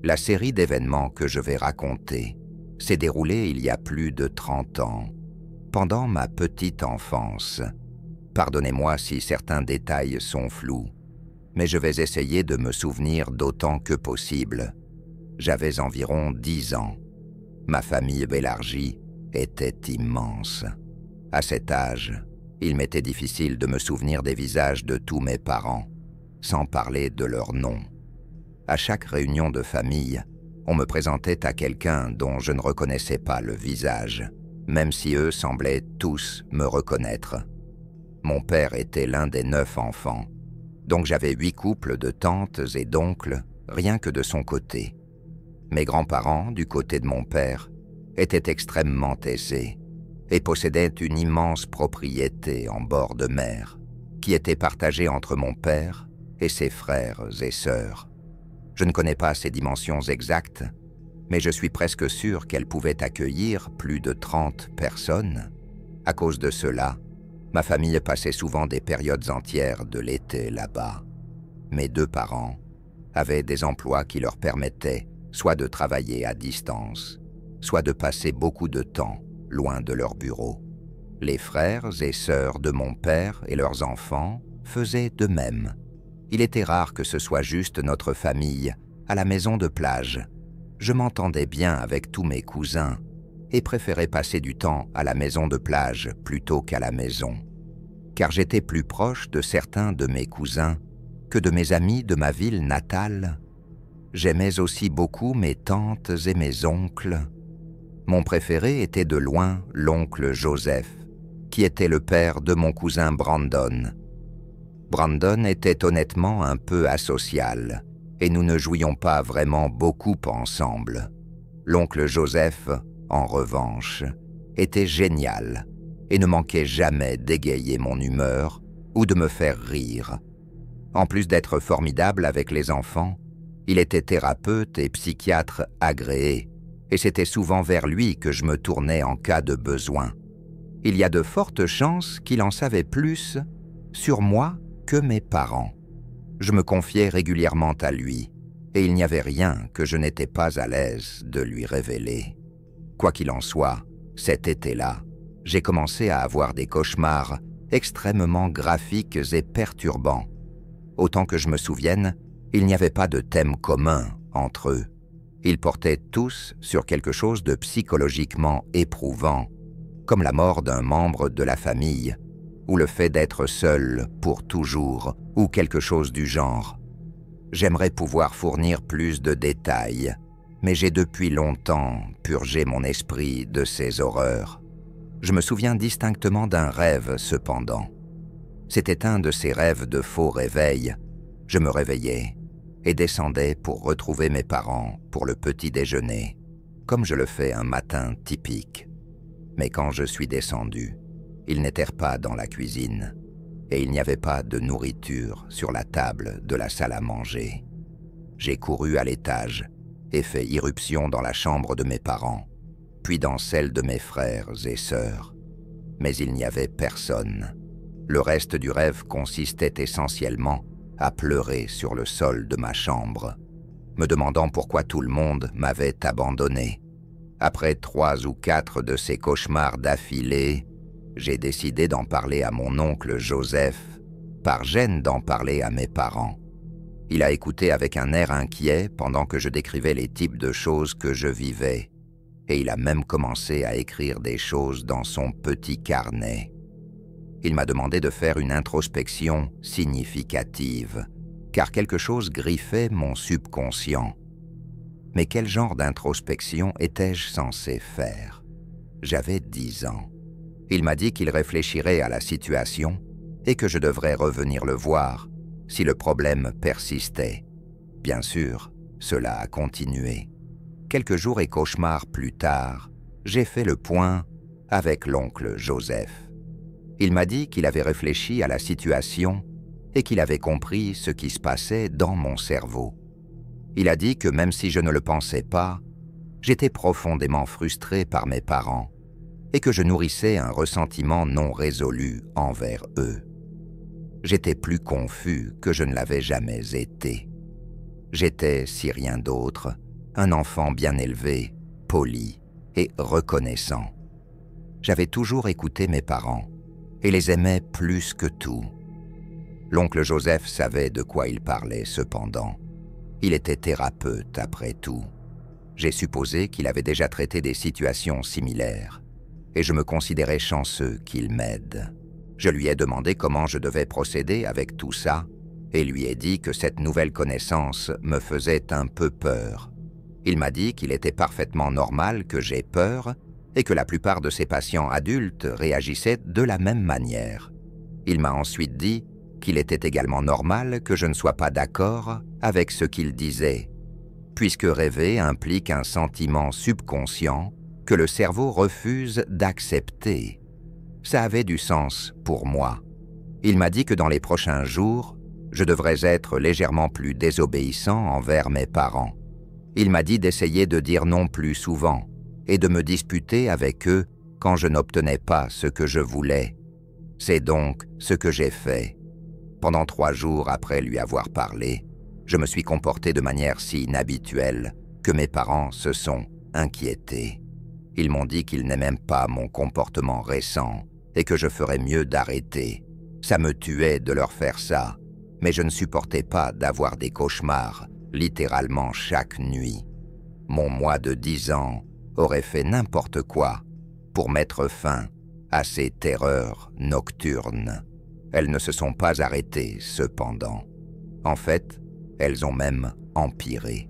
La série d'événements que je vais raconter s'est déroulée il y a plus de 30 ans, pendant ma petite enfance. Pardonnez-moi si certains détails sont flous, mais je vais essayer de me souvenir d'autant que possible. J'avais environ 10 ans. Ma famille élargie était immense. À cet âge, il m'était difficile de me souvenir des visages de tous mes parents, sans parler de leurs noms. À chaque réunion de famille, on me présentait à quelqu'un dont je ne reconnaissais pas le visage, même si eux semblaient tous me reconnaître. Mon père était l'un des 9 enfants, donc j'avais 8 couples de tantes et d'oncles, rien que de son côté. Mes grands-parents, du côté de mon père, étaient extrêmement aisés et possédaient une immense propriété en bord de mer, qui était partagée entre mon père et ses frères et sœurs. Je ne connais pas ses dimensions exactes, mais je suis presque sûr qu'elle pouvait accueillir plus de 30 personnes. À cause de cela, ma famille passait souvent des périodes entières de l'été là-bas. Mes 2 parents avaient des emplois qui leur permettaient soit de travailler à distance, soit de passer beaucoup de temps loin de leur bureau. Les frères et sœurs de mon père et leurs enfants faisaient de même. Il était rare que ce soit juste notre famille à la maison de plage. Je m'entendais bien avec tous mes cousins et préférais passer du temps à la maison de plage plutôt qu'à la maison, car j'étais plus proche de certains de mes cousins que de mes amis de ma ville natale. J'aimais aussi beaucoup mes tantes et mes oncles. Mon préféré était de loin l'oncle Joseph, qui était le père de mon cousin Brandon. Brandon était honnêtement un peu asocial, et nous ne jouions pas vraiment beaucoup ensemble. L'oncle Joseph, en revanche, était génial, et ne manquait jamais d'égayer mon humeur ou de me faire rire. En plus d'être formidable avec les enfants, il était thérapeute et psychiatre agréé, et c'était souvent vers lui que je me tournais en cas de besoin. Il y a de fortes chances qu'il en savait plus sur moi que mes parents. Je me confiais régulièrement à lui, et il n'y avait rien que je n'étais pas à l'aise de lui révéler. Quoi qu'il en soit, cet été-là, j'ai commencé à avoir des cauchemars extrêmement graphiques et perturbants. Autant que je me souvienne, il n'y avait pas de thème commun entre eux. Ils portaient tous sur quelque chose de psychologiquement éprouvant, comme la mort d'un membre de la famille, ou le fait d'être seul pour toujours, ou quelque chose du genre. J'aimerais pouvoir fournir plus de détails, mais j'ai depuis longtemps purgé mon esprit de ces horreurs. Je me souviens distinctement d'un rêve, cependant. C'était un de ces rêves de faux réveil. Je me réveillais et descendais pour retrouver mes parents pour le petit déjeuner, comme je le fais un matin typique. Mais quand je suis descendu, ils n'étaient pas dans la cuisine, et il n'y avait pas de nourriture sur la table de la salle à manger. J'ai couru à l'étage et fait irruption dans la chambre de mes parents, puis dans celle de mes frères et sœurs. Mais il n'y avait personne. Le reste du rêve consistait essentiellement à pleurer sur le sol de ma chambre, me demandant pourquoi tout le monde m'avait abandonné. Après 3 ou 4 de ces cauchemars d'affilée, j'ai décidé d'en parler à mon oncle Joseph, par gêne d'en parler à mes parents. Il a écouté avec un air inquiet pendant que je décrivais les types de choses que je vivais, et il a même commencé à écrire des choses dans son petit carnet. Il m'a demandé de faire une introspection significative, car quelque chose griffait mon subconscient. Mais quel genre d'introspection étais-je censé faire? J'avais 10 ans. Il m'a dit qu'il réfléchirait à la situation et que je devrais revenir le voir si le problème persistait. Bien sûr, cela a continué. Quelques jours et cauchemars plus tard, j'ai fait le point avec l'oncle Joseph. Il m'a dit qu'il avait réfléchi à la situation et qu'il avait compris ce qui se passait dans mon cerveau. Il a dit que même si je ne le pensais pas, j'étais profondément frustré par mes parents et que je nourrissais un ressentiment non résolu envers eux. J'étais plus confus que je ne l'avais jamais été. J'étais, si rien d'autre, un enfant bien élevé, poli et reconnaissant. J'avais toujours écouté mes parents et les aimais plus que tout. L'oncle Joseph savait de quoi il parlait cependant. Il était thérapeute après tout. J'ai supposé qu'il avait déjà traité des situations similaires et je me considérais chanceux qu'il m'aide. Je lui ai demandé comment je devais procéder avec tout ça et lui ai dit que cette nouvelle connaissance me faisait un peu peur. Il m'a dit qu'il était parfaitement normal que j'aie peur et que la plupart de ses patients adultes réagissaient de la même manière. Il m'a ensuite dit qu'il était également normal que je ne sois pas d'accord avec ce qu'il disait, puisque rêver implique un sentiment subconscient que le cerveau refuse d'accepter. Ça avait du sens pour moi. Il m'a dit que dans les prochains jours, je devrais être légèrement plus désobéissant envers mes parents. Il m'a dit d'essayer de dire non plus souvent et de me disputer avec eux quand je n'obtenais pas ce que je voulais. C'est donc ce que j'ai fait. Pendant 3 jours après lui avoir parlé, je me suis comporté de manière si inhabituelle que mes parents se sont inquiétés. Ils m'ont dit qu'ils n'aimaient pas mon comportement récent et que je ferais mieux d'arrêter. Ça me tuait de leur faire ça, mais je ne supportais pas d'avoir des cauchemars, littéralement chaque nuit. Mon moi de 10 ans aurait fait n'importe quoi pour mettre fin à ces terreurs nocturnes. Elles ne se sont pas arrêtées, cependant. En fait, elles ont même empiré.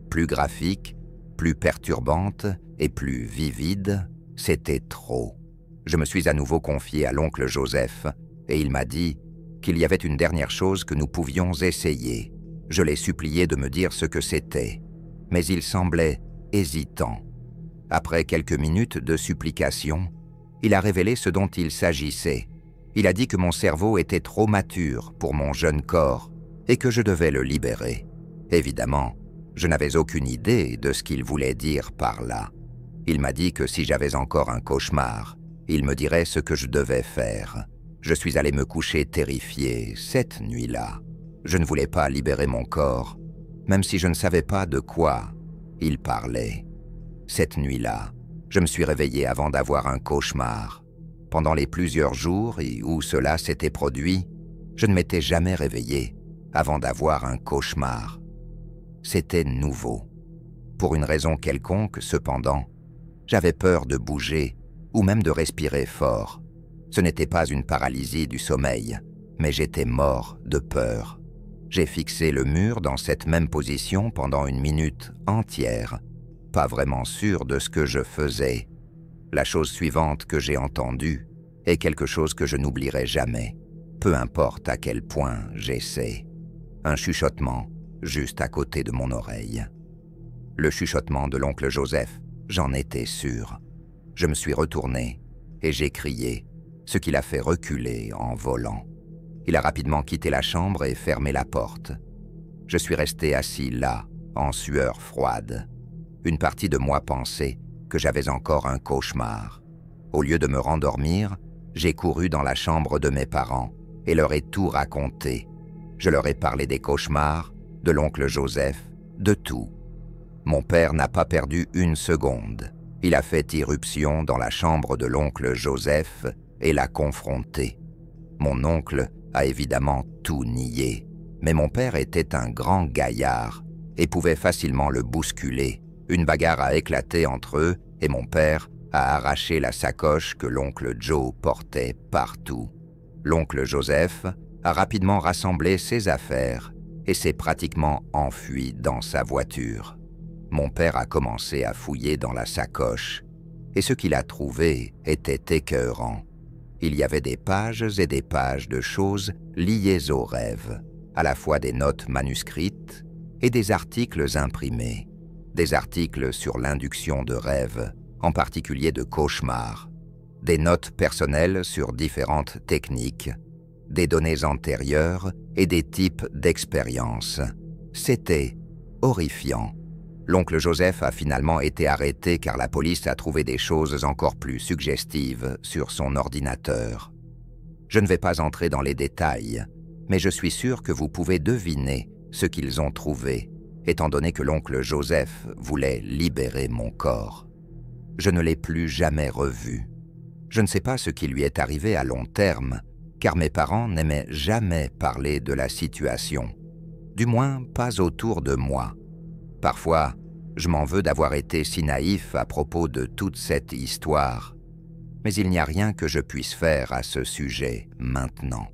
Plus graphiques, plus perturbantes et plus vivides, c'était trop. Je me suis à nouveau confié à l'oncle Joseph et il m'a dit qu'il y avait une dernière chose que nous pouvions essayer. Je l'ai supplié de me dire ce que c'était, mais il semblait hésitant. Après quelques minutes de supplication, il a révélé ce dont il s'agissait. Il a dit que mon cerveau était trop mature pour mon jeune corps et que je devais le libérer. Évidemment, je n'avais aucune idée de ce qu'il voulait dire par là. Il m'a dit que si j'avais encore un cauchemar, il me dirait ce que je devais faire. Je suis allé me coucher terrifié cette nuit-là. Je ne voulais pas libérer mon corps, même si je ne savais pas de quoi il parlait. Cette nuit-là, je me suis réveillé avant d'avoir un cauchemar. Pendant les plusieurs jours où cela s'était produit, je ne m'étais jamais réveillé avant d'avoir un cauchemar. C'était nouveau. Pour une raison quelconque, cependant, j'avais peur de bouger ou même de respirer fort. Ce n'était pas une paralysie du sommeil, mais j'étais mort de peur. J'ai fixé le mur dans cette même position pendant 1 minute entière, pas vraiment sûr de ce que je faisais. La chose suivante que j'ai entendue est quelque chose que je n'oublierai jamais, peu importe à quel point j'essaie. Un chuchotement juste à côté de mon oreille. Le chuchotement de l'oncle Joseph, j'en étais sûr. Je me suis retourné et j'ai crié, ce qui l'a fait reculer en volant. Il a rapidement quitté la chambre et fermé la porte. Je suis resté assis là, en sueur froide. Une partie de moi pensait que j'avais encore un cauchemar. Au lieu de me rendormir, j'ai couru dans la chambre de mes parents et leur ai tout raconté. Je leur ai parlé des cauchemars, de l'oncle Joseph, de tout. Mon père n'a pas perdu 1 seconde. Il a fait irruption dans la chambre de l'oncle Joseph et l'a confronté. Mon oncle a évidemment tout nié, mais mon père était un grand gaillard et pouvait facilement le bousculer. Une bagarre a éclaté entre eux et mon père a arraché la sacoche que l'oncle Joe portait partout. L'oncle Joseph a rapidement rassemblé ses affaires et s'est pratiquement enfui dans sa voiture. Mon père a commencé à fouiller dans la sacoche et ce qu'il a trouvé était écœurant. Il y avait des pages et des pages de choses liées aux rêves, à la fois des notes manuscrites et des articles imprimés. Des articles sur l'induction de rêves, en particulier de cauchemars, des notes personnelles sur différentes techniques, des données antérieures et des types d'expériences. C'était horrifiant. L'oncle Joseph a finalement été arrêté car la police a trouvé des choses encore plus suggestives sur son ordinateur. Je ne vais pas entrer dans les détails, mais je suis sûr que vous pouvez deviner ce qu'ils ont trouvé étant donné que l'oncle Joseph voulait libérer mon corps. Je ne l'ai plus jamais revu. Je ne sais pas ce qui lui est arrivé à long terme, car mes parents n'aimaient jamais parler de la situation. Du moins, pas autour de moi. Parfois, je m'en veux d'avoir été si naïf à propos de toute cette histoire. Mais il n'y a rien que je puisse faire à ce sujet maintenant.